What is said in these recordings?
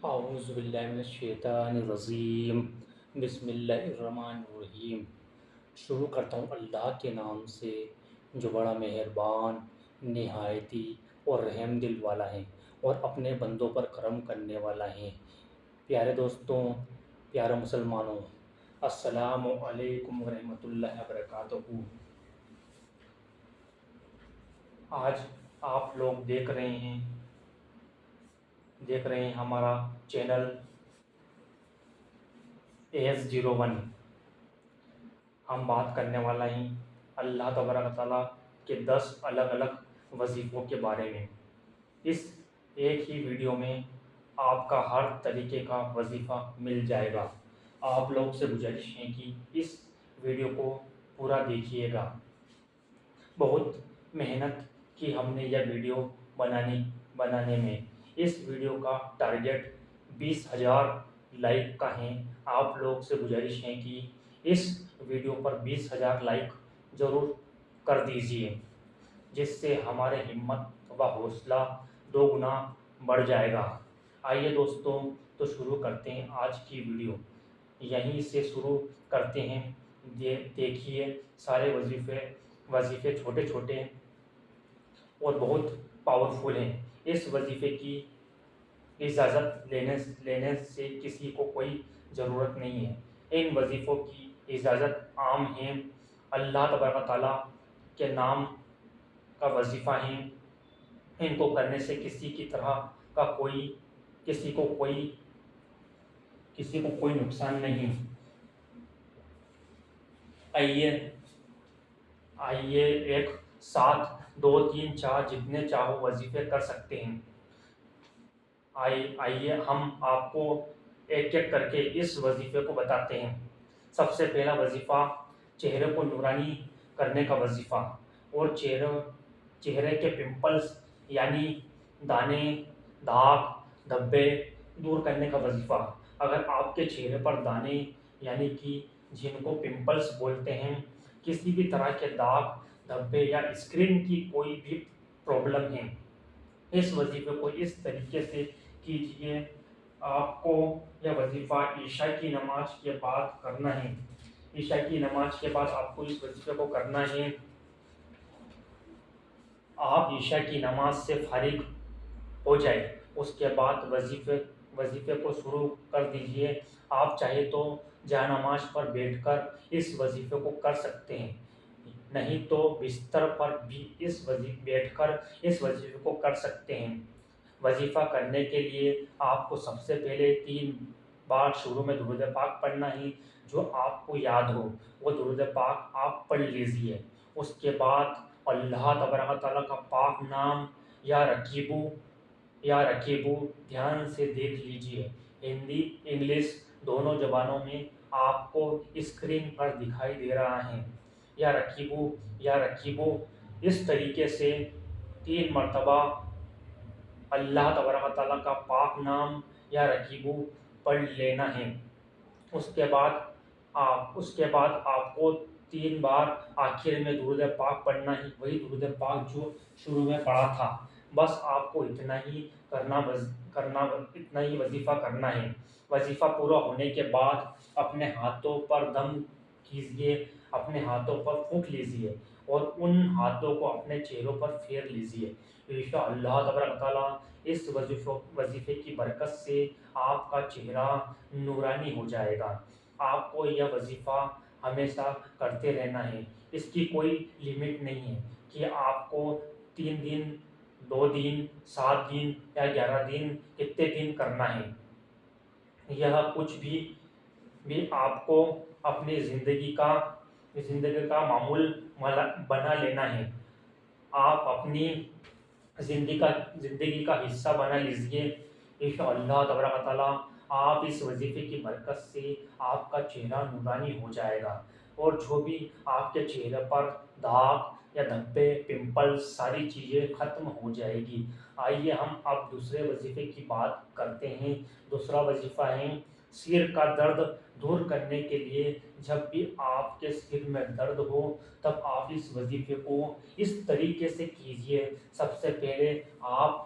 اعوذ باللہ من الشیطان الرجیم بسم اللہ الرحمن الرحیم۔ شروع کرتا ہوں اللہ کے نام سے جو بڑا مہربان، نہایتی اور رحم دل والا ہے اور اپنے بندوں پر کرم کرنے والا ہے۔ پیارے دوستوں، پیارے مسلمانوں، السلام علیکم ورحمۃ اللہ وبرکاتہ۔ آج آپ لوگ دیکھ رہے ہیں ہمارا چینل AS01۔ ہم بات کرنے والا ہیں اللہ تبارک تعالیٰ کے 10 الگ الگ وظیفوں کے بارے میں۔ اس ایک ہی ویڈیو میں آپ کا ہر طریقے کا وظیفہ مل جائے گا۔ آپ لوگ سے گزارش ہے کہ اس ویڈیو کو پورا دیکھیے گا۔ بہت محنت کی ہم نے یہ ویڈیو بنانے میں۔ اس ویڈیو کا ٹارگیٹ 20,000 لائک کا ہے۔ آپ لوگ سے گزارش ہے کہ اس ویڈیو پر 20,000 لائک ضرور کر دیجئے، جس سے ہمارے ہمت و حوصلہ 2 گنا بڑھ جائے گا۔ آئیے دوستوں، تو شروع کرتے ہیں آج کی ویڈیو۔ یہیں سے شروع کرتے ہیں۔ دیکھیے سارے وظیفے چھوٹے چھوٹے اور بہت پاورفل ہیں۔ اس وظیفے کی اجازت لینے سے کسی کو کوئی ضرورت نہیں ہے۔ ان وظیفوں کی اجازت عام ہے۔ اللہ تبارک تعالیٰ کے نام کا وظیفہ ہے۔ ان کو کرنے سے کسی کو کوئی نقصان نہیں۔ آئیے ایک ساتھ 2 3 4 جتنے چاہو وظیفے کر سکتے ہیں۔ آئیے ہم آپ کو ایک ایک کر کے اس وظیفے کو بتاتے ہیں۔ سب سے پہلا وظیفہ چہرے کو نورانی کرنے کا وظیفہ اور چہرے کے پمپلز یعنی دانے، داغ، دھبے دور کرنے کا وظیفہ۔ اگر آپ کے چہرے پر دانے یعنی کہ جن کو پمپلز بولتے ہیں، کسی بھی طرح کے داغ، دھبے یا اسکرن کی کوئی بھی پرابلم ہے، اس وظیفے کو اس طریقے سے کیجئے۔ آپ کو یہ وظیفہ عشاء کی نماز کے بعد کرنا ہے۔ عشاء کی نماز کے بعد آپ کو اس وظیفے کو کرنا ہے۔ آپ عشاء کی نماز سے فارغ ہو جائے، اس کے بعد وظیفے کو شروع کر دیجئے۔ آپ چاہے تو جائے نماز پر بیٹھ کر اس وظیفے کو کر سکتے ہیں، نہیں تو بستر پر بھی بیٹھ کر اس وظیفے کو کر سکتے ہیں۔ وظیفہ کرنے کے لیے آپ کو سب سے پہلے 3 بار شروع میں درود پاک پڑھنا ہے۔ جو آپ کو یاد ہو وہ درود پاک آپ پڑھ لیجئے۔ اس کے بعد اللہ تبارک تعالیٰ کا پاک نام یا رقیبو دھیان سے دیکھ لیجئے۔ ہندی انگلش دونوں زبانوں میں آپ کو اسکرین پر دکھائی دے رہا ہے۔ یا رقیبو اس طریقے سے 3 مرتبہ اللہ تبارک تعالیٰ کا پاک نام یا رقیبو پڑھ لینا ہے۔ اس کے بعد آپ کو 3 بار آخر میں درود پاک پڑھنا ہے، وہی درود پاک جو شروع میں پڑھا تھا۔ بس آپ کو اتنا ہی وظیفہ کرنا ہے۔ وظیفہ پورا ہونے کے بعد اپنے ہاتھوں پر دم کیجئے، اپنے ہاتھوں پر پھونک لیجئے اور ان ہاتھوں کو اپنے چہروں پر پھیر لیجئے۔ انشاءاللہ تبارک تعالیٰ اس وظیفے کی برکت سے آپ کا چہرہ نورانی ہو جائے گا۔ آپ کو یہ وظیفہ ہمیشہ کرتے رہنا ہے۔ اس کی کوئی لمٹ نہیں ہے کہ آپ کو 3 دن، 2 دن، 7 دن یا 11 دن کتنے دن کرنا ہے۔ یہ کچھ بھی آپ کو اپنی زندگی کا معمول بنا لینا ہے۔ آپ اپنی زندگی کا حصہ بنا لیجئے۔ انشاءاللہ تبارک تعالیٰ آپ اس وظیفے کی برکت سے آپ کا چہرہ نورانی ہو جائے گا، اور جو بھی آپ کے چہرے پر داغ یا دھبے، پمپل، ساری چیزیں ختم ہو جائے گی۔ آئیے ہم اب دوسرے وظیفے کی بات کرتے ہیں۔ دوسرا وظیفہ ہے سر کا درد دور کرنے کے لیے۔ جب بھی آپ کے سر میں درد ہو تب آپ اس وظیفے کو اس طریقے سے کیجئے۔ سب سے پہلے آپ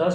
10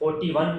41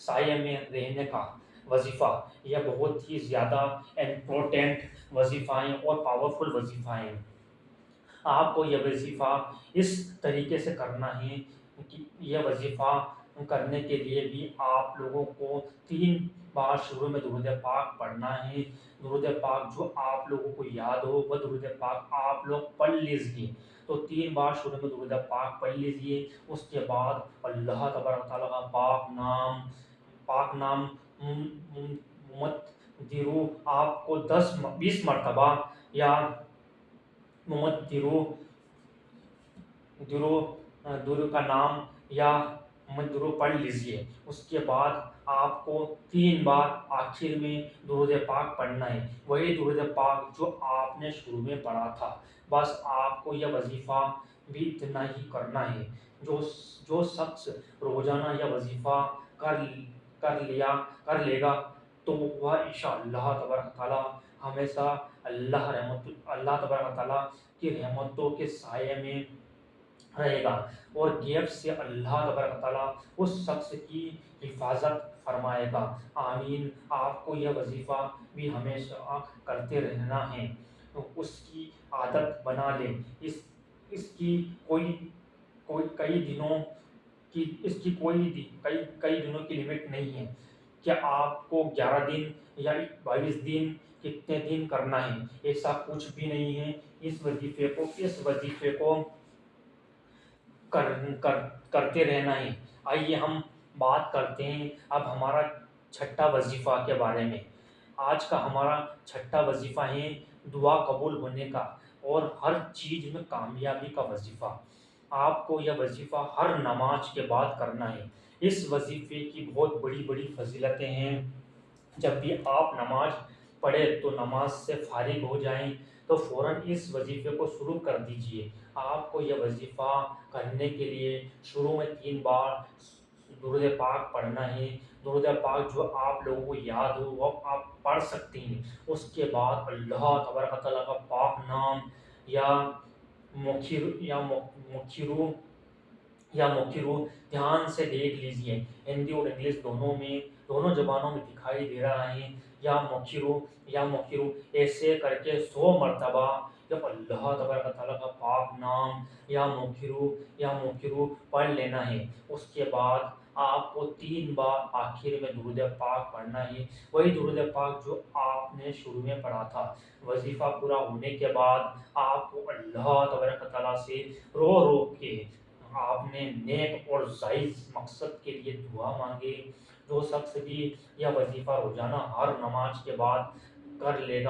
سائے میں رہنے کا وظیفہ، یہ بہت ہی زیادہ امپورٹنٹ وظیفہ ہیں اور پاورفل وظیفہ ہیں۔ آپ کو یہ وظیفہ اس طریقے سے کرنا ہے کہ یہ وظیفہ کرنے کے لیے بھی آپ لوگوں کو 3 بار شروع میں درود پاک پڑھنا ہے۔ درود پاک جو آپ لوگوں کو یاد ہو وہ درود پاک آپ لوگ پڑھ لیجیے۔ تو 3 بار شروع میں درود پاک پڑھ لیجیے، اس کے بعد اللہ تبارک تعالیٰ کا پاک نام مت درو آپ کو 10-20 مرتبہ، یا محمد درو کا نام یا محمد درو پڑھ لیجئے۔ اس کے بعد آپ کو 3 بار آخر میں درود پاک پڑھنا ہے، وہی درود پاک جو آپ نے شروع میں پڑھا تھا۔ بس آپ کو یہ وظیفہ بھی اتنا ہی کرنا ہے۔ جو شخص روزانہ یہ وظیفہ کر لے گا تو وہ انشاءاللہ تبارک تعالیٰ ہمیشہ اللہ تبارک تعالیٰ کی رحمتوں کے سائے میں رہے گا، اور غیب سے اللہ تبارک تعالیٰ اس شخص کی حفاظت فرمائے گا۔ آمین۔ آپ کو یہ وظیفہ بھی ہمیشہ کرتے رہنا ہے، اس کی عادت بنا لیں۔ اس کی کئی دنوں کی لمٹ نہیں ہے کہ آپ کو 11 دن یا 22 دن کتنے دن کرنا ہے، ایسا کچھ بھی نہیں ہے۔ اس وظیفے کو کرتے رہنا ہے۔ آئیے ہم بات کرتے ہیں اب ہمارا چھٹا وظیفہ کے بارے میں۔ آج کا ہمارا چھٹا وظیفہ ہے دعا قبول ہونے کا اور ہر چیز میں کامیابی کا وظیفہ۔ آپ کو یہ وظیفہ ہر نماز کے بعد کرنا ہے۔ اس وظیفے کی بہت بڑی بڑی فضیلتیں ہیں۔ جب بھی آپ نماز پڑھیں تو نماز سے فارغ ہو جائیں تو فوراً اس وظیفے کو شروع کر دیجئے۔ آپ کو یہ وظیفہ کرنے کے لیے شروع میں 3 بار درود پاک پڑھنا ہے۔ درود پاک جو آپ لوگوں کو یاد ہو وہ آپ پڑھ سکتے ہیں۔ اس کے بعد اللہ تبارک تعالیٰ کا پاک نام یا مکھرو دھیان سے دیکھ لیجئے۔ ہندی اور انگلش دونوں زبانوں میں دکھائی دے رہا ہے۔ یا مکھرو ایسے کر کے 100 مرتبہ جب اللہ تبارک تعالیٰ کا پاک نام یا مکھرو پڑھ لینا ہے۔ اس کے بعد آپ کو 3 بار آخر میں درود پاک پڑھنا ہے، وہی درود پاک جو آپ نے شروع میں پڑھا تھا۔ وظیفہ پورا ہونے کے بعد آپ کو اللہ تبارک تعالیٰ سے رو کے آپ نے نیک اور جائز مقصد کے لیے دعا مانگے۔ جو شخص بھی یہ وظیفہ روزانہ ہر نماز کے بعد کر لے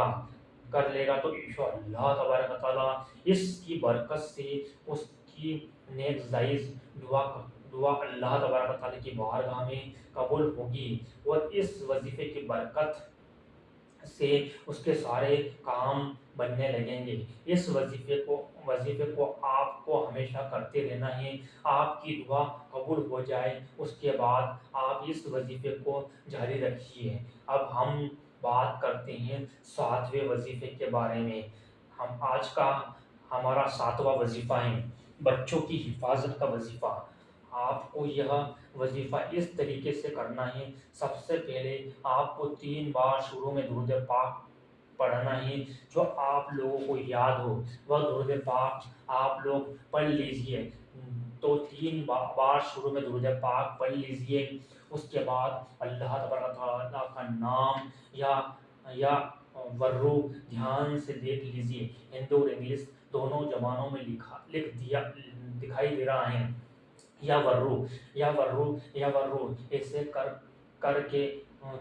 گا تو انشاءاللہ تبارک تعالیٰ اس کی برکت سے اس کی نیک جائز دعا اللہ تبارک تعالیٰ کی بارگاہ میں قبول ہوگی، اور اس وظیفے کی برکت سے اس کے سارے کام بننے لگیں گے۔ اس وظیفے کو آپ کو ہمیشہ کرتے رہنا ہے۔ آپ کی دعا قبول ہو جائے اس کے بعد آپ اس وظیفے کو جاری رکھیے۔ اب ہم بات کرتے ہیں 7ویں وظیفے کے بارے میں۔ آج کا ہمارا 7واں وظیفہ ہے بچوں کی حفاظت کا وظیفہ۔ آپ کو یہ وظیفہ اس طریقے سے کرنا ہے۔ سب سے پہلے آپ کو 3 بار شروع میں درود پاک پڑھنا ہے، جو آپ لوگوں کو یاد ہو وہ درود پاک آپ لوگ پڑھ لیجئے۔ تو 3 بار شروع میں درود پاک پڑھ لیجئے۔ اس کے بعد اللہ تبارک تعالیٰ کا نام یا ورو دھیان سے دیکھ لیجئے۔ ہندی اور انگلش دونوں زبانوں میں دکھائی دے رہا ہے۔ یا ورو ایسے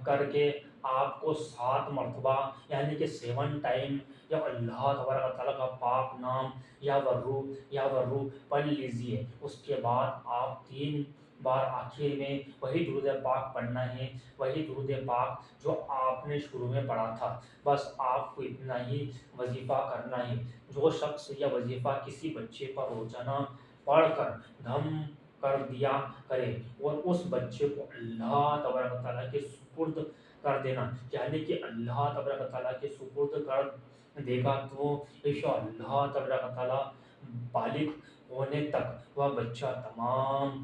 کر کے آپ کو 7 مرتبہ یعنی کہ 7 ٹائم یا اللہ تبارک تعالیٰ کا پاک نام یا ورو پڑھ لیجئے۔ اس کے بعد آپ 3 بار آخر میں وہی درود پاک پڑھنا ہے، وہی درود پاک جو آپ نے شروع میں پڑھا تھا۔ بس آپ کو اتنا ہی وظیفہ کرنا ہے۔ جو شخص یہ وظیفہ کسی بچے پر روزانہ پڑھ کر دم کر دیا کرے اور اس بچے کو اللہ تبارک تعالیٰ کے سپرد کر دینا، یعنی کہ اللہ تبارک تعالیٰ کے سپرد کر دے گا تو انشاءاللہ تبارک تعالیٰ بالغ ہونے تک وہ بچہ تمام